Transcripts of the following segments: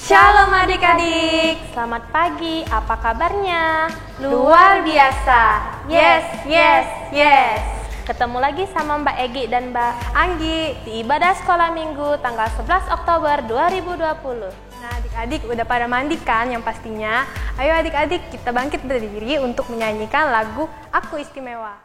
Shalom adik-adik. Selamat pagi, apa kabarnya? Luar biasa. Yes, yes, yes. Ketemu lagi sama Mbak Egi dan Mbak Anggi di ibadah sekolah minggu tanggal 11 Oktober 2020. Nah adik-adik udah pada mandi kan yang pastinya? Ayo adik-adik kita bangkit berdiri untuk menyanyikan lagu Aku Istimewa.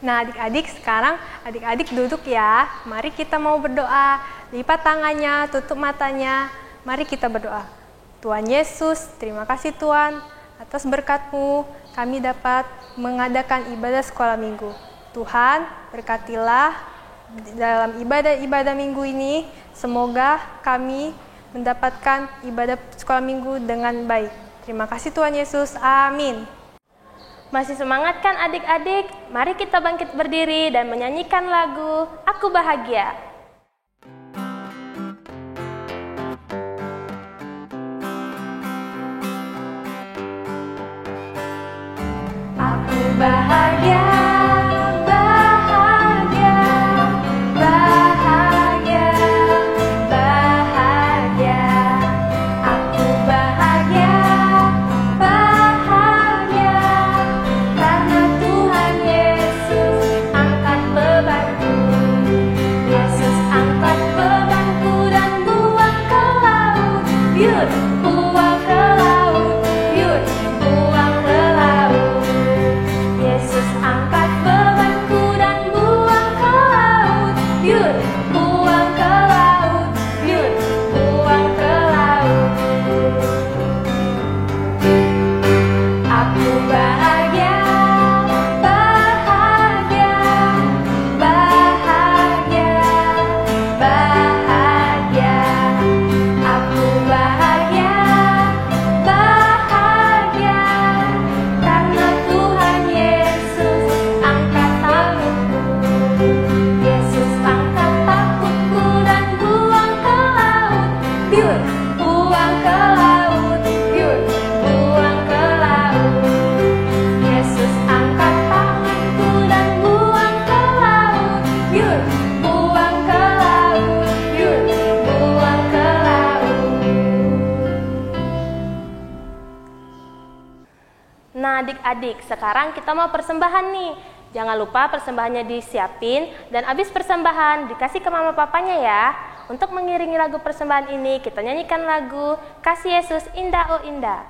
Nah adik-adik sekarang adik-adik duduk ya. Mari kita mau berdoa. Lipat tangannya, tutup matanya. Mari kita berdoa. Tuhan Yesus, terima kasih Tuhan atas berkat-Mu kami dapat mengadakan ibadah sekolah minggu. Tuhan berkatilah dalam ibadah-ibadah minggu ini. Semoga kami mendapatkan ibadah sekolah minggu dengan baik. Terima kasih Tuhan Yesus. Amin. Masih semangat kan adik-adik? Mari kita bangkit berdiri dan menyanyikan lagu Aku Bahagia. Aku bahagia. Yesus adik-adik, sekarang kita mau persembahan nih. Jangan lupa persembahannya disiapin dan abis persembahan dikasih ke mama papanya ya. Untuk mengiringi lagu persembahan ini, kita nyanyikan lagu Kasih Yesus Indah Oh Indah.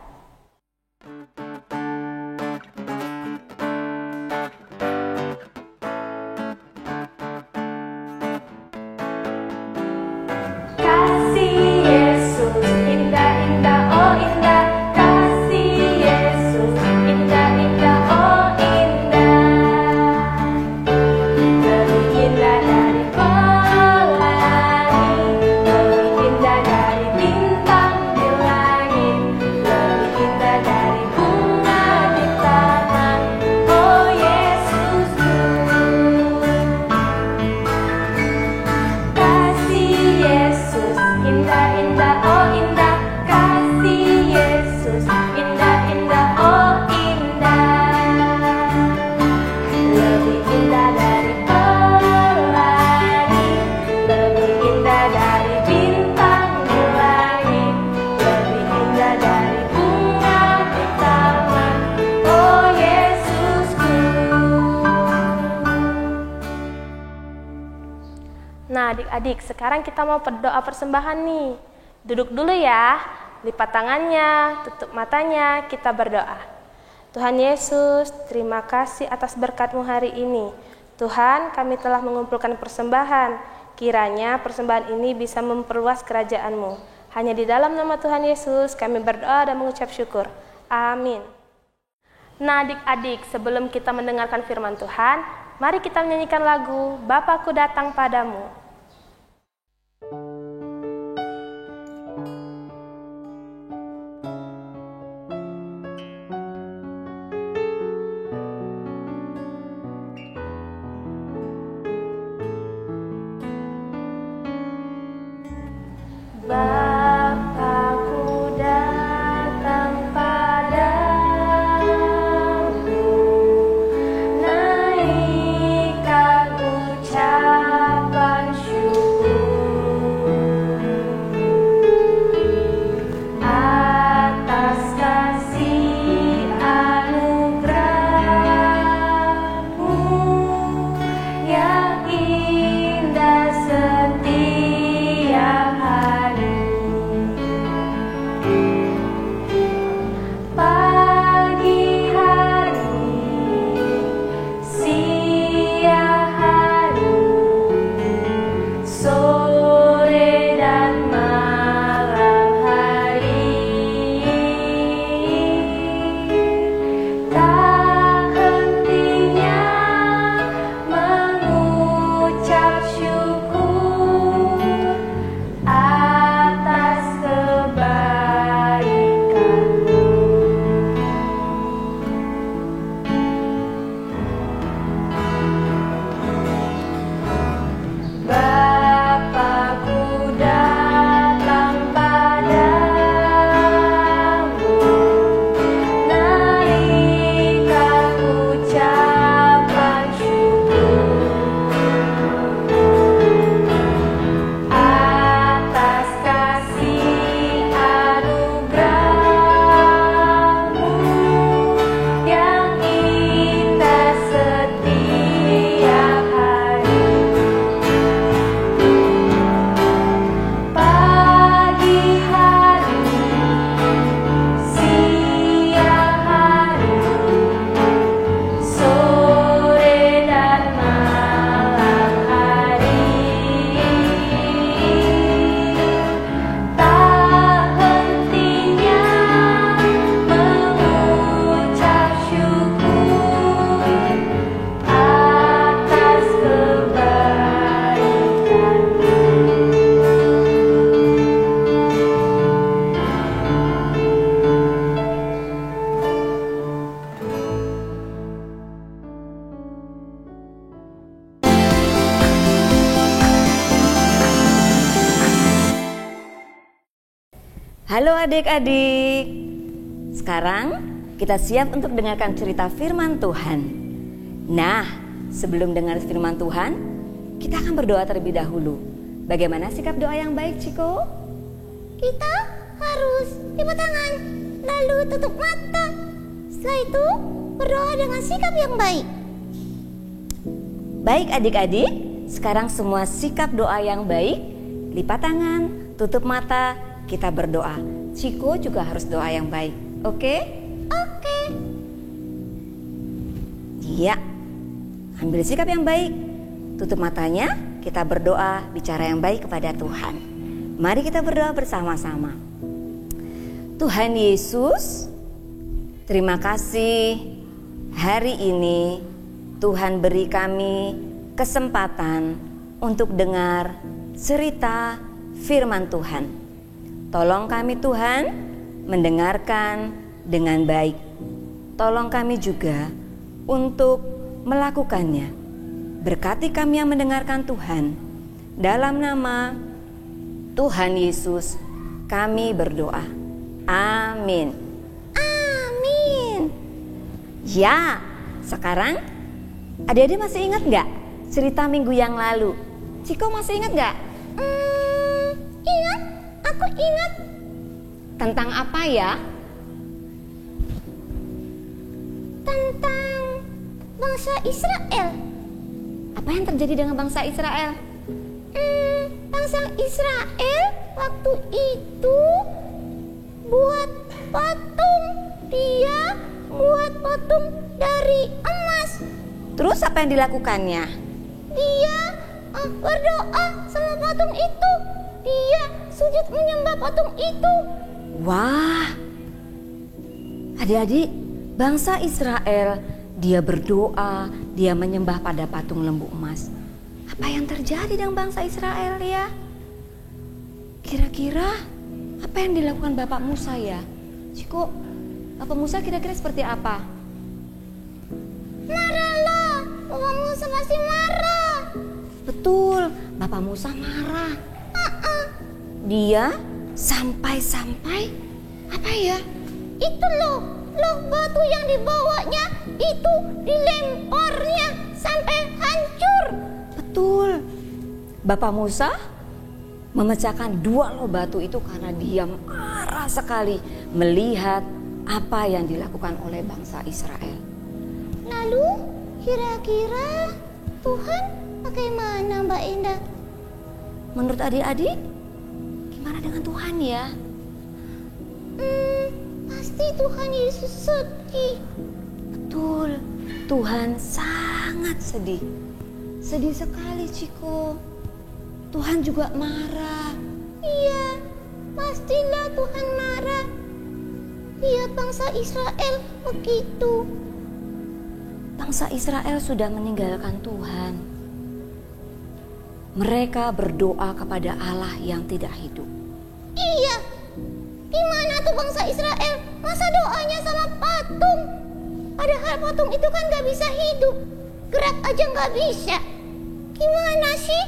Nah adik-adik, sekarang kita mau berdoa persembahan nih. Duduk dulu ya, lipat tangannya, tutup matanya, kita berdoa. Tuhan Yesus, terima kasih atas berkat-Mu hari ini. Tuhan, kami telah mengumpulkan persembahan. Kiranya persembahan ini bisa memperluas kerajaan-Mu. Hanya di dalam nama Tuhan Yesus kami berdoa dan mengucap syukur. Amin. Nah adik-adik, sebelum kita mendengarkan firman Tuhan, mari kita menyanyikan lagu Bapakku Datang Padamu. Bapakku datang padamu, naikkan ucapan syukur atas kasih anugerah-Mu yang indah setiap hari. Pagi hari, siang hari, sore dan malam hari, tak hentinya mengucap syukur atas kebaikan-Mu. Bapakku datang padamu, naikkan ucapan syukur atas kasih anugerah-Mu yang indah setiap hari. Pagi hari, siang hari, sore dan malam hari, tak hentinya mengucap syukur atas kebaikan-Mu. Halo adik-adik, sekarang kita siap untuk dengarkan cerita firman Tuhan. Nah, sebelum dengar firman Tuhan, kita akan berdoa terlebih dahulu. Bagaimana sikap doa yang baik, Ciko? Kita harus lipat tangan, lalu tutup mata. Setelah itu, berdoa dengan sikap yang baik. Baik adik-adik, sekarang semua sikap doa yang baik. Lipat tangan, tutup mata, kita berdoa. Ciko juga harus doa yang baik, oke? Oke. Iya, ambil sikap yang baik. Tutup matanya, kita berdoa, bicara yang baik kepada Tuhan. Mari kita berdoa bersama-sama. Tuhan Yesus, terima kasih hari ini Tuhan beri kami kesempatan untuk dengar cerita firman Tuhan. Tolong kami Tuhan mendengarkan dengan baik. Tolong kami juga untuk melakukannya. Berkati kami yang mendengarkan Tuhan. Dalam nama Tuhan Yesus kami berdoa. Amin. Amin. Ya, sekarang adik-adik masih ingat gak cerita minggu yang lalu? Ciko masih ingat gak? Ingat, aku ingat. Tentang apa ya? Tentang bangsa Israel. Apa yang terjadi dengan bangsa Israel? Bangsa Israel waktu itu buat patung. Dia buat patung dari emas. Terus apa yang dilakukannya? Dia berdoa sama patung itu. Dia sujud menyembah patung itu. Wah, adik-adik, bangsa Israel, dia berdoa, dia menyembah pada patung lembu emas. Apa yang terjadi dengan bangsa Israel ya? Kira-kira apa yang dilakukan Bapak Musa ya? Ciko, Bapak Musa kira-kira seperti apa? Marahlah, Bapak Musa pasti marah. Betul, Bapak Musa marah. Dia sampai-sampai apa ya? Itu loh batu yang dibawanya itu dilemparnya sampai hancur. Betul. Bapak Musa memecahkan 2 loh batu itu karena dia marah sekali melihat apa yang dilakukan oleh bangsa Israel. Lalu kira-kira Tuhan bagaimana Mbak Indah? Menurut adik-adik, gimana dengan Tuhan ya? Pasti Tuhan Yesus sedih. Betul, Tuhan sangat sedih. Sedih sekali Ciko. Tuhan juga marah. Iya, pastilah Tuhan marah. Lihat bangsa Israel begitu. Bangsa Israel sudah meninggalkan Tuhan. Mereka berdoa kepada Allah yang tidak hidup. Iya, gimana tuh bangsa Israel? Masa doanya sama patung? Padahal patung itu kan gak bisa hidup. Gerak aja gak bisa. Gimana sih?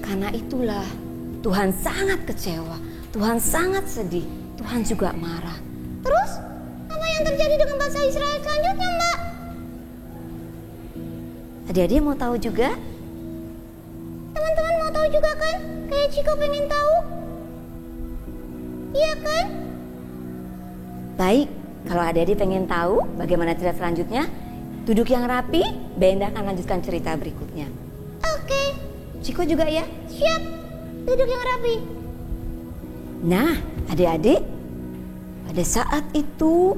Karena itulah Tuhan sangat kecewa. Tuhan sangat sedih. Tuhan juga marah. Terus, apa yang terjadi dengan bangsa Israel selanjutnya, Mbak? Adik-adik mau tahu juga? Teman-teman mau tahu juga kan? Kayak Ciko pengen tahu. Iya kan? Baik, kalau adik-adik pengen tahu bagaimana cerita selanjutnya, duduk yang rapi, Benda akan lanjutkan cerita berikutnya. Oke, Ciko juga ya? siap. Duduk yang rapi. Nah, adik-adik, pada saat itu,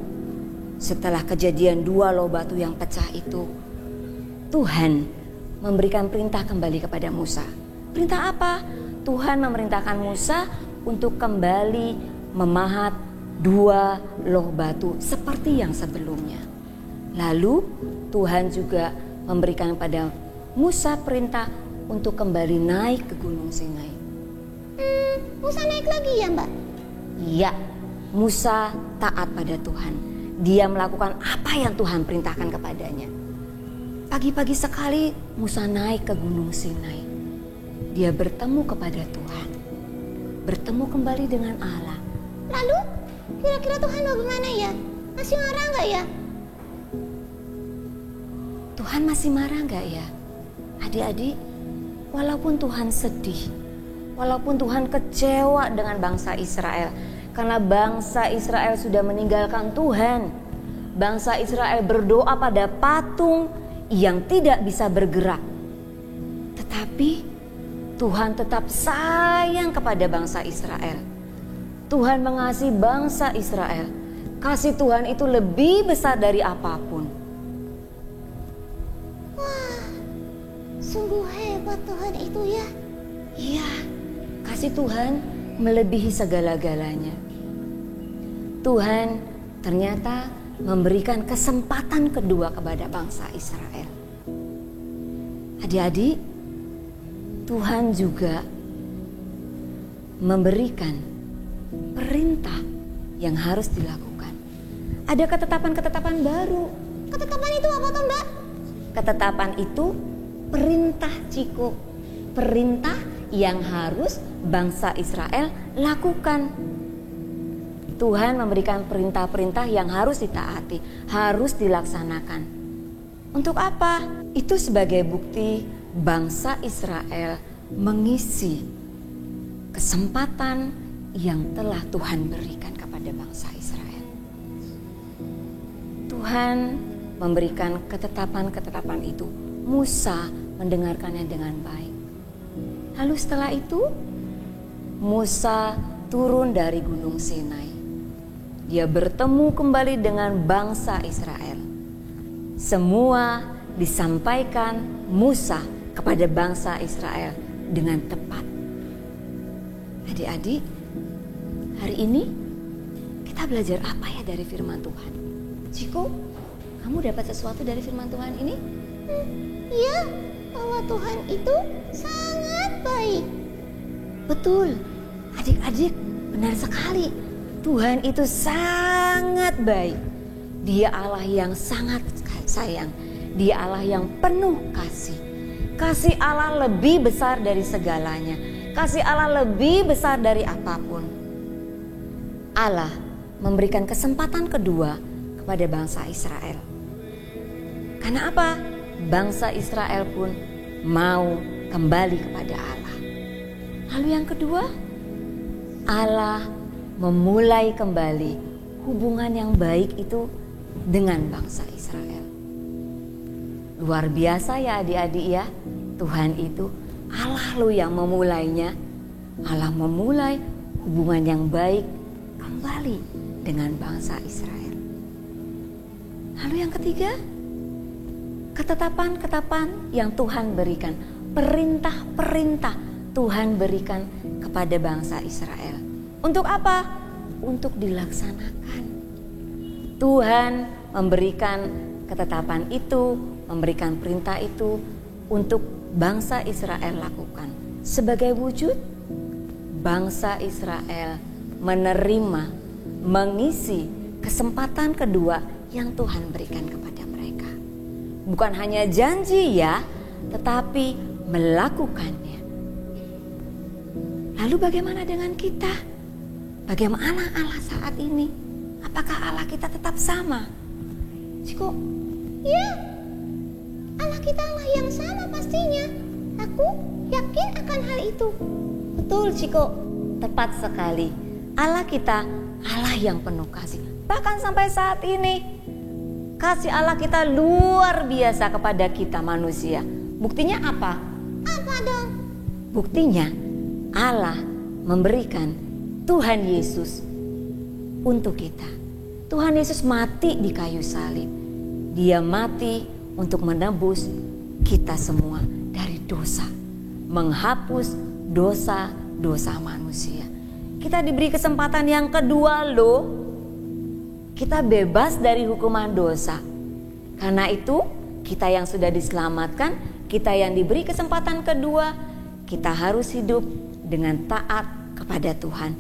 setelah kejadian 2 loh batu yang pecah itu, Tuhan memberikan perintah kembali kepada Musa. Perintah apa? Tuhan memerintahkan Musa untuk kembali memahat 2 loh batu seperti yang sebelumnya. Lalu Tuhan juga memberikan pada Musa perintah untuk kembali naik ke Gunung Sinai. Musa naik lagi ya, Mbak? Iya, Musa taat pada Tuhan. Dia melakukan apa yang Tuhan perintahkan kepadanya. Pagi-pagi sekali Musa naik ke Gunung Sinai. Dia bertemu kepada Tuhan. Bertemu kembali dengan Allah. Lalu, kira-kira Tuhan bagaimana ya? Masih marah nggak ya? Tuhan masih marah nggak ya? Adik-adik, walaupun Tuhan sedih, walaupun Tuhan kecewa dengan bangsa Israel, karena bangsa Israel sudah meninggalkan Tuhan, bangsa Israel berdoa pada patung yang tidak bisa bergerak. Tetapi Tuhan tetap sayang kepada bangsa Israel. Tuhan mengasihi bangsa Israel. Kasih Tuhan itu lebih besar dari apapun. Wah, sungguh hebat Tuhan itu ya. Iya, kasih Tuhan melebihi segala-galanya. Tuhan ternyata memberikan kesempatan kedua kepada bangsa Israel. Adik-adik, Tuhan juga memberikan perintah yang harus dilakukan. Ada ketetapan-ketetapan baru. Ketetapan itu apa toh, Mbak? Ketetapan itu perintah, Ciko. Perintah yang harus bangsa Israel lakukan. Tuhan memberikan perintah-perintah yang harus ditaati, harus dilaksanakan. Untuk apa? Itu sebagai bukti bangsa Israel mengisi kesempatan yang telah Tuhan berikan kepada bangsa Israel. Tuhan memberikan ketetapan-ketetapan itu. Musa mendengarkannya dengan baik. Lalu setelah itu, Musa turun dari Gunung Sinai. Dia bertemu kembali dengan bangsa Israel. Semua disampaikan Musa kepada bangsa Israel dengan tepat. Adik-adik, hari ini kita belajar apa ya dari firman Tuhan? Ciko, kamu dapat sesuatu dari firman Tuhan ini? Ya, bahwa Tuhan itu sangat baik. Betul, adik-adik, benar sekali. Tuhan itu sangat baik. Dia Allah yang sangat sayang. Dia Allah yang penuh kasih. Kasih Allah lebih besar dari segalanya. Kasih Allah lebih besar dari apapun. Allah memberikan kesempatan kedua kepada bangsa Israel. Karena apa? Bangsa Israel pun mau kembali kepada Allah. Lalu yang kedua, Allah memulai kembali hubungan yang baik itu dengan bangsa Israel. Luar biasa ya adik-adik ya. Tuhan itu Allah lo yang memulainya. Allah memulai hubungan yang baik kembali dengan bangsa Israel. Lalu yang ketiga, ketetapan-ketetapan yang Tuhan berikan. Perintah-perintah Tuhan berikan kepada bangsa Israel. Untuk apa? Untuk dilaksanakan. Tuhan memberikan ketetapan itu, memberikan perintah itu untuk bangsa Israel lakukan. Sebagai wujud, bangsa Israel menerima, mengisi kesempatan kedua yang Tuhan berikan kepada mereka. Bukan hanya janji ya, tetapi melakukannya. Lalu bagaimana dengan kita? Bagaimana Allah saat ini? Apakah Allah kita tetap sama? Ciko? Ya, Allah kita Allah yang sama pastinya. Aku yakin akan hal itu. Betul Ciko, tepat sekali. Allah kita Allah yang penuh kasih. Bahkan sampai saat ini, kasih Allah kita luar biasa kepada kita manusia. Buktinya apa? Apa dong? Buktinya Allah memberikan Tuhan Yesus untuk kita. Tuhan Yesus mati di kayu salib. Dia mati untuk menebus kita semua dari dosa. Menghapus dosa-dosa manusia. Kita diberi kesempatan yang kedua loh. Kita bebas dari hukuman dosa. Karena itu kita yang sudah diselamatkan, kita yang diberi kesempatan kedua, kita harus hidup dengan taat kepada Tuhan.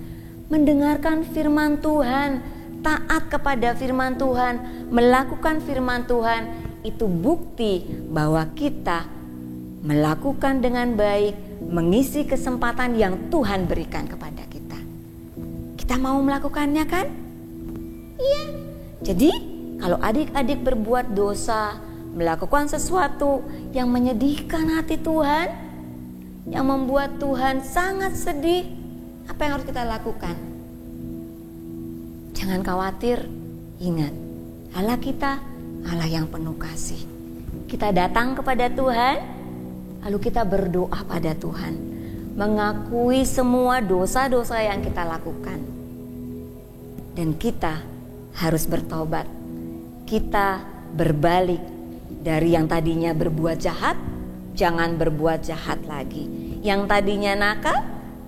Mendengarkan firman Tuhan, taat kepada firman Tuhan, melakukan firman Tuhan, itu bukti bahwa kita melakukan dengan baik, mengisi kesempatan yang Tuhan berikan kepada kita. Kita mau melakukannya kan? Iya. Jadi kalau adik-adik berbuat dosa, melakukan sesuatu yang menyedihkan hati Tuhan, yang membuat Tuhan sangat sedih, apa yang harus kita lakukan? Jangan khawatir, ingat, Allah kita Allah yang penuh kasih. Kita datang kepada Tuhan, lalu kita berdoa pada Tuhan, mengakui semua dosa-dosa yang kita lakukan. Dan kita harus bertobat. Kita berbalik dari yang tadinya berbuat jahat, jangan berbuat jahat lagi. Yang tadinya nakal,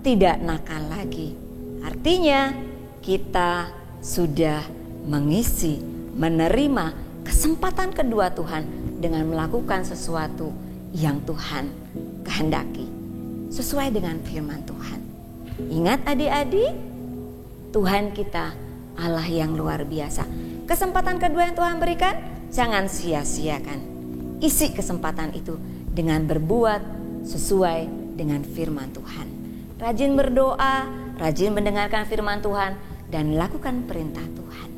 tidak nakal lagi. Artinya kita sudah mengisi, menerima kesempatan kedua Tuhan dengan melakukan sesuatu yang Tuhan kehendaki sesuai dengan firman Tuhan. Ingat adik-adik, Tuhan kita Allah yang luar biasa. Kesempatan kedua yang Tuhan berikan, jangan sia-siakan. Isi kesempatan itu dengan berbuat sesuai dengan firman Tuhan. Rajin berdoa, rajin mendengarkan firman Tuhan, dan lakukan perintah Tuhan.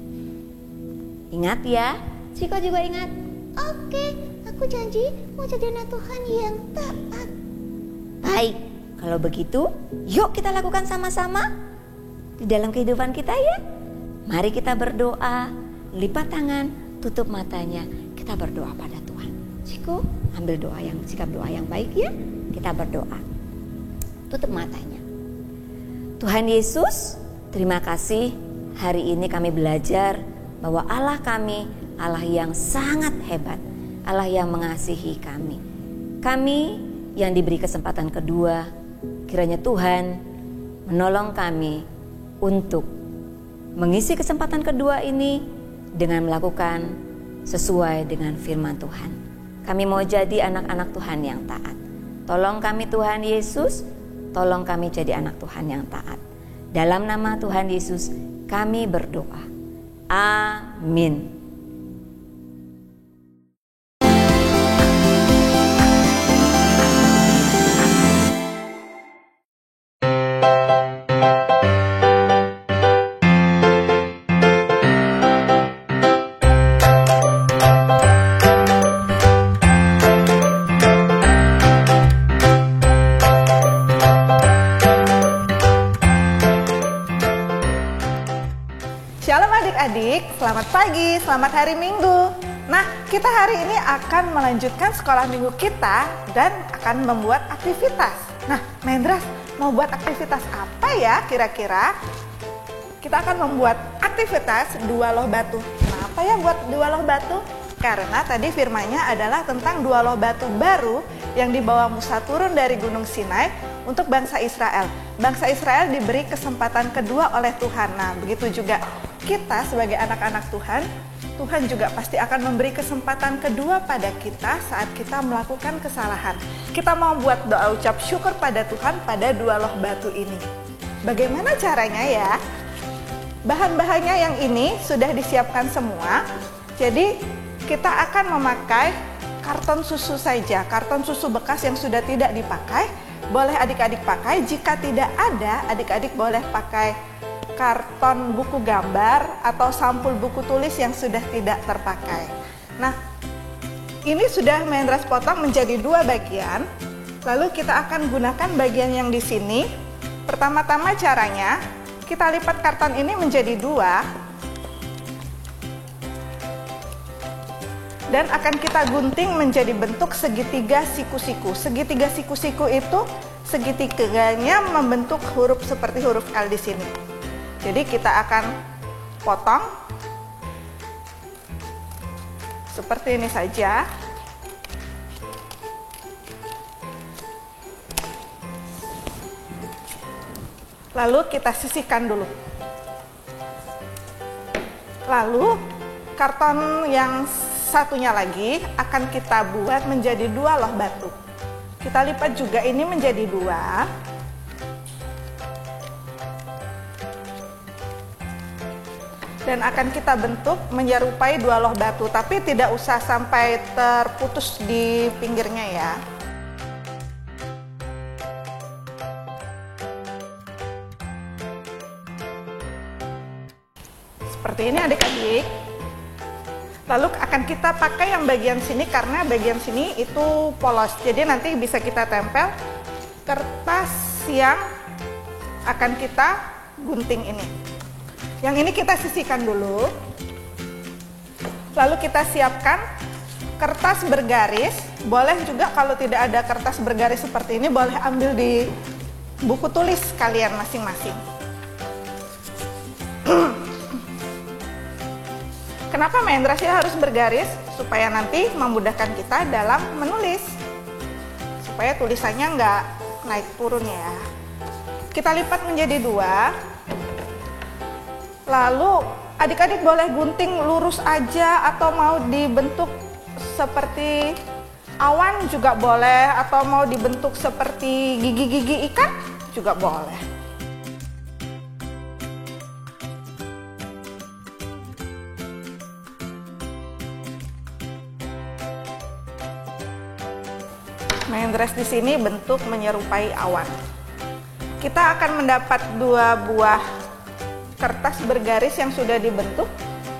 Ingat ya, Ciko juga ingat. Oke, aku janji mau jadi anak Tuhan yang taat. Baik, kalau begitu, yuk kita lakukan sama-sama di dalam kehidupan kita ya. Mari kita berdoa, lipat tangan, tutup matanya, kita berdoa pada Tuhan. Ciko, ambil sikap doa yang baik ya. Kita berdoa. Tutup matanya. Tuhan Yesus, terima kasih hari ini kami belajar bahwa Allah kami, Allah yang sangat hebat, Allah yang mengasihi kami. Kami yang diberi kesempatan kedua, kiranya Tuhan menolong kami untuk mengisi kesempatan kedua ini dengan melakukan sesuai dengan firman Tuhan. Kami mau jadi anak-anak Tuhan yang taat. Tolong kami Tuhan Yesus, tolong kami jadi anak Tuhan yang taat. Dalam nama Tuhan Yesus kami berdoa. Amin. Shalom adik-adik, selamat pagi, selamat hari Minggu. Nah, kita hari ini akan melanjutkan sekolah minggu kita dan akan membuat aktivitas. Nah, Mendras, mau buat aktivitas apa ya kira-kira? Kita akan membuat aktivitas 2 loh batu. Kenapa ya buat 2 loh batu? Karena tadi firman-Nya adalah tentang 2 loh batu baru yang dibawa Musa turun dari Gunung Sinai untuk bangsa Israel. Bangsa Israel diberi kesempatan kedua oleh Tuhan. Nah, begitu juga kita sebagai anak-anak Tuhan, Tuhan juga pasti akan memberi kesempatan kedua pada kita saat kita melakukan kesalahan. Kita mau buat doa ucap syukur pada Tuhan pada 2 loh batu ini. Bagaimana caranya ya? Bahan-bahannya yang ini sudah disiapkan semua. Jadi kita akan memakai karton susu saja, karton susu bekas yang sudah tidak dipakai. Boleh adik-adik pakai, jika tidak ada, adik-adik boleh pakai karton buku gambar atau sampul buku tulis yang sudah tidak terpakai. Nah, ini sudah Mendras potong menjadi 2 bagian. Lalu kita akan gunakan bagian yang di sini. Pertama-tama caranya, kita lipat karton ini menjadi 2. Dan akan kita gunting menjadi bentuk segitiga siku-siku. Segitiga siku-siku itu segitiganya membentuk huruf seperti huruf L di sini. Jadi kita akan potong seperti ini saja. Lalu kita sisihkan dulu. Lalu karton yang satunya lagi akan kita buat menjadi 2 loh batu. Kita lipat juga ini menjadi 2. Dan akan kita bentuk menyerupai 2 loh batu, tapi tidak usah sampai terputus di pinggirnya ya. Seperti ini adik-adik. Lalu akan kita pakai yang bagian sini karena bagian sini itu polos. Jadi nanti bisa kita tempel kertas yang akan kita gunting ini. Yang ini kita sisihkan dulu. Lalu kita siapkan kertas bergaris. Boleh juga kalau tidak ada kertas bergaris seperti ini, boleh ambil di buku tulis kalian masing-masing. Kenapa Mahendra sih harus bergaris? Supaya nanti memudahkan kita dalam menulis. Supaya tulisannya nggak naik turun ya. Kita lipat menjadi 2. Lalu adik-adik boleh gunting lurus aja atau mau dibentuk seperti awan juga boleh, atau mau dibentuk seperti gigi-gigi ikan juga boleh. Mahendras di sini bentuk menyerupai awan. Kita akan mendapat 2 buah kertas bergaris yang sudah dibentuk.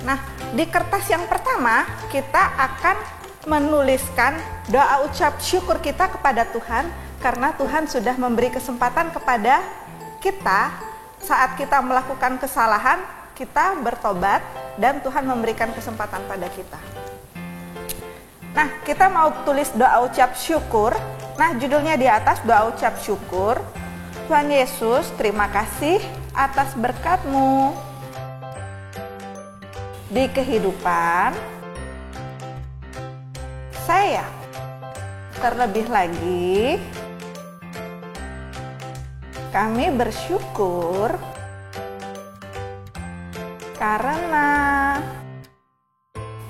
Nah, di kertas yang pertama kita akan menuliskan doa ucap syukur kita kepada Tuhan karena Tuhan sudah memberi kesempatan kepada kita saat kita melakukan kesalahan, kita bertobat dan Tuhan memberikan kesempatan pada kita. Nah, kita mau tulis doa ucap syukur. Nah, judulnya di atas doa ucap syukur. Tuhan Yesus, terima kasih atas berkat-Mu di kehidupan saya. Terlebih lagi, kami bersyukur karena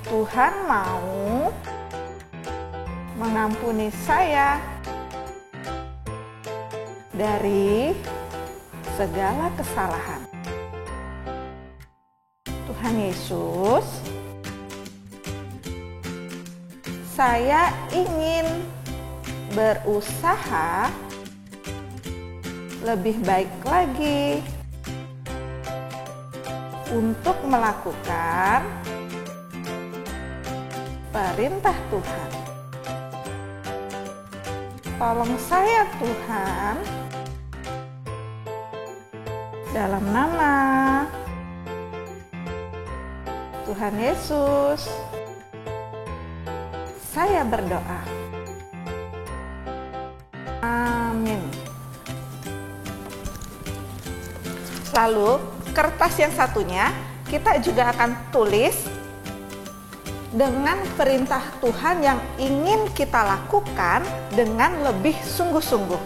Tuhan mau mengampuni saya dari segala kesalahan. Tuhan Yesus, saya ingin berusaha lebih baik lagi untuk melakukan perintah Tuhan. Tolong saya Tuhan, dalam nama Tuhan Yesus, saya berdoa. Amin. Lalu, kertas yang satunya kita juga akan tulis dengan perintah Tuhan yang ingin kita lakukan dengan lebih sungguh-sungguh.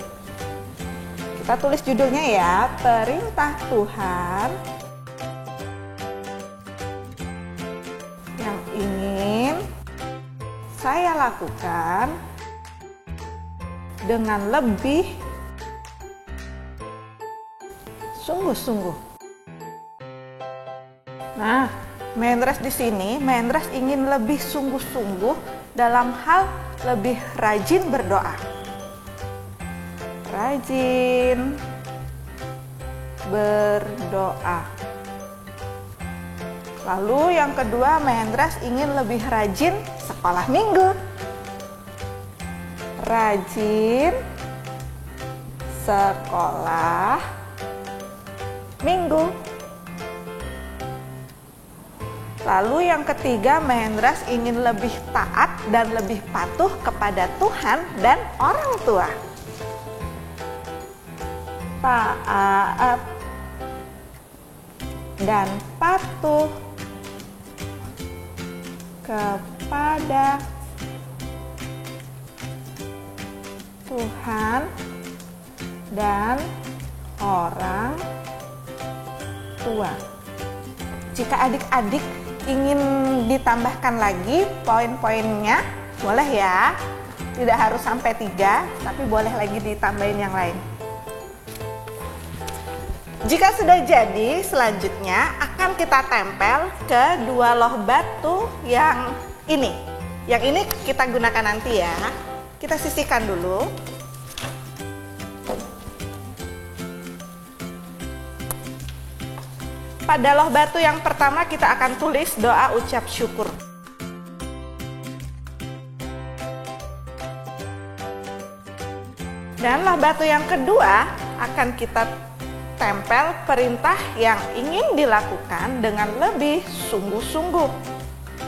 Kita tulis judulnya ya, perintah Tuhan yang ingin saya lakukan dengan lebih sungguh-sungguh. Nah, Mahendras di sini, Mahendras ingin lebih sungguh-sungguh dalam hal lebih rajin berdoa. Rajin berdoa. Lalu yang kedua, Mahendras ingin lebih rajin sekolah minggu. Rajin sekolah minggu. Lalu yang ketiga, Mahendras ingin lebih taat dan lebih patuh kepada Tuhan dan orang tua. Taat dan patuh kepada Tuhan dan orang tua. Jika adik-adik ingin ditambahkan lagi poin-poinnya, boleh ya. Tidak harus sampai 3, tapi boleh lagi ditambahin yang lain. Jika sudah jadi, selanjutnya akan kita tempel ke 2 loh batu yang ini. Yang ini kita gunakan nanti ya. Kita sisihkan dulu. Pada loh batu yang pertama kita akan tulis doa ucap syukur. Dan loh batu yang kedua akan kita tempel perintah yang ingin dilakukan dengan lebih sungguh-sungguh.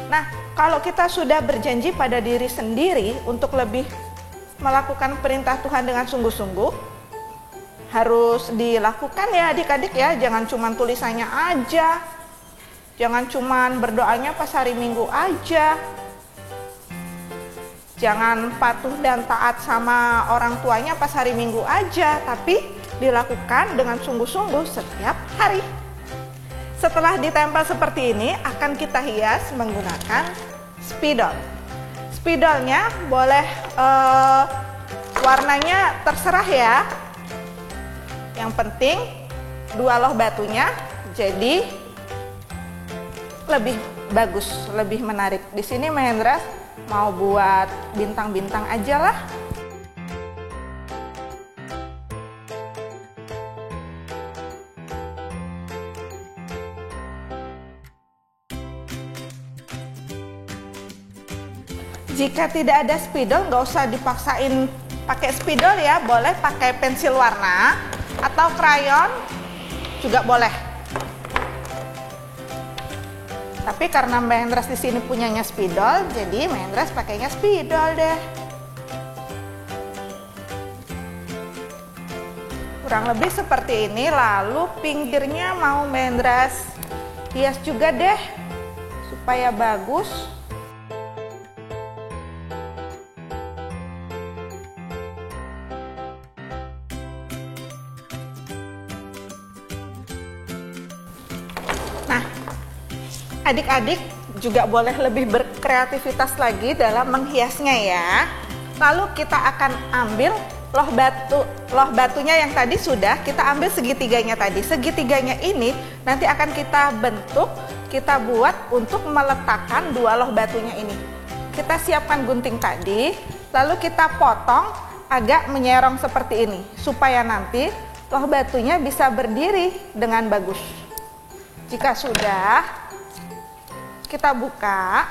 Nah, kalau kita sudah berjanji pada diri sendiri untuk lebih melakukan perintah Tuhan dengan sungguh-sungguh, harus dilakukan ya adik-adik ya, jangan cuma tulisannya aja, jangan cuma berdoanya pas hari Minggu aja, jangan patuh dan taat sama orang tuanya pas hari Minggu aja, tapi dilakukan dengan sungguh-sungguh setiap hari. Setelah ditempel seperti ini, akan kita hias menggunakan spidol. Spidolnya boleh warnanya terserah ya. Yang penting 2 loh batunya, jadi lebih bagus, lebih menarik. Di sini Mahendra mau buat bintang-bintang aja lah. Jika tidak ada spidol, nggak usah dipaksain pakai spidol ya, boleh pakai pensil warna atau krayon juga boleh. Tapi karena Mbak Hendras di sini punyanya spidol, jadi Mbak Hendras pakainya spidol deh. Kurang lebih seperti ini, lalu pinggirnya mau Mbak Hendras hias juga deh supaya bagus. Nah, adik-adik juga boleh lebih berkreativitas lagi dalam menghiasnya ya. Lalu kita akan ambil loh batunya yang tadi sudah kita ambil segitiganya tadi. Segitiganya ini nanti akan kita bentuk, kita buat untuk meletakkan 2 loh batunya ini. Kita siapkan gunting tadi, lalu kita potong agak menyerong seperti ini supaya nanti loh batunya bisa berdiri dengan bagus. Jika sudah, kita buka,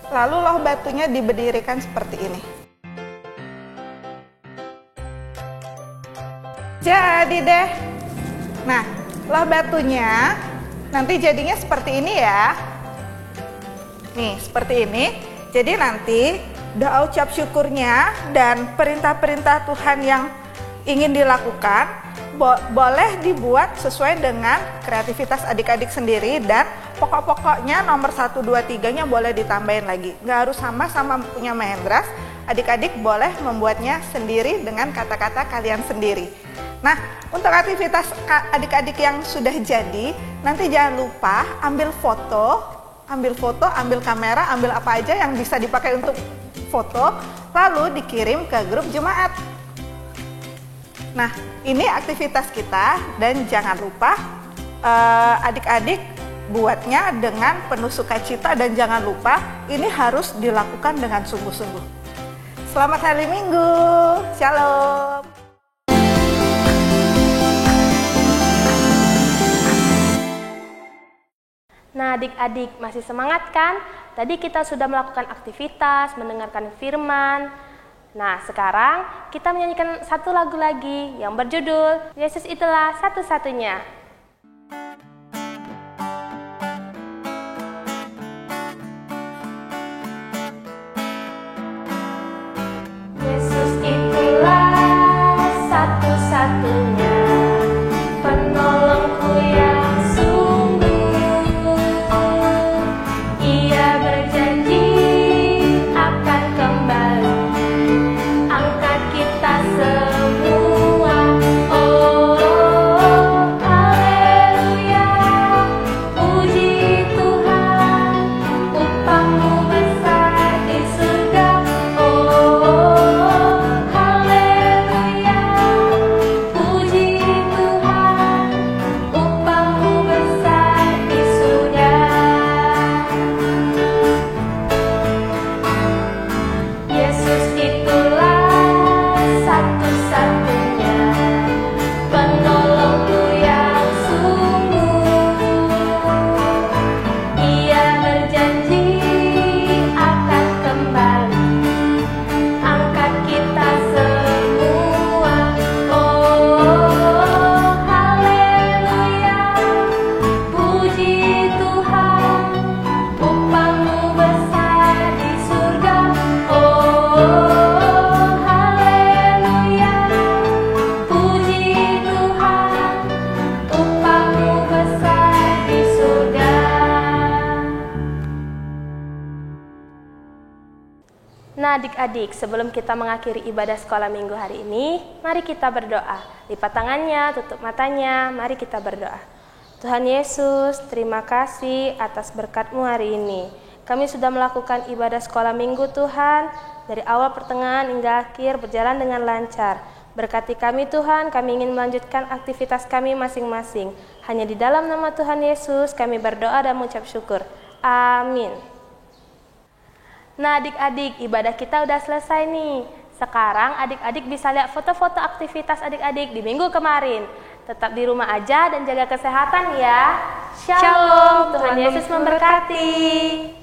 lalu loh batunya diberdirikan seperti ini. Jadi deh. Nah, loh batunya nanti jadinya seperti ini ya. Nih, seperti ini. Jadi nanti doa ucap syukurnya dan perintah-perintah Tuhan yang ingin dilakukan boleh dibuat sesuai dengan kreativitas adik-adik sendiri, dan pokok-pokoknya nomor 1, 2, 3-nya boleh ditambahin lagi. Nggak harus sama punya Mahendras, adik-adik boleh membuatnya sendiri dengan kata-kata kalian sendiri. Nah, untuk aktivitas adik-adik yang sudah jadi, nanti jangan lupa ambil foto, ambil kamera, ambil apa aja yang bisa dipakai untuk foto, lalu dikirim ke grup jemaat. Nah, ini aktivitas kita, dan jangan lupa adik-adik buatnya dengan penuh sukacita, dan jangan lupa ini harus dilakukan dengan sungguh-sungguh. Selamat hari Minggu, Shalom. Nah, adik-adik masih semangat kan? Tadi kita sudah melakukan aktivitas, mendengarkan firman. Nah, sekarang kita menyanyikan satu lagu lagi yang berjudul Yesus Itulah Satu-Satunya. Yesus itulah satu-satunya penolongku yang sungguh. Ia berjanji akan kembali angkat kita semua. Oh, haleluya. Nah adik-adik, sebelum kita mengakhiri ibadah sekolah minggu hari ini, mari kita berdoa. Lipat tangannya, tutup matanya, mari kita berdoa. Tuhan Yesus, terima kasih atas berkat-Mu hari ini. Kami sudah melakukan ibadah sekolah minggu Tuhan, dari awal pertengahan hingga akhir berjalan dengan lancar. Berkati kami Tuhan, kami ingin melanjutkan aktivitas kami masing-masing. Hanya di dalam nama Tuhan Yesus kami berdoa dan mengucap syukur. Amin. Nah adik-adik, ibadah kita udah selesai nih. Sekarang adik-adik bisa lihat foto-foto aktivitas adik-adik di minggu kemarin. Tetap di rumah aja dan jaga kesehatan ya. Shalom, Tuhan Yesus memberkati.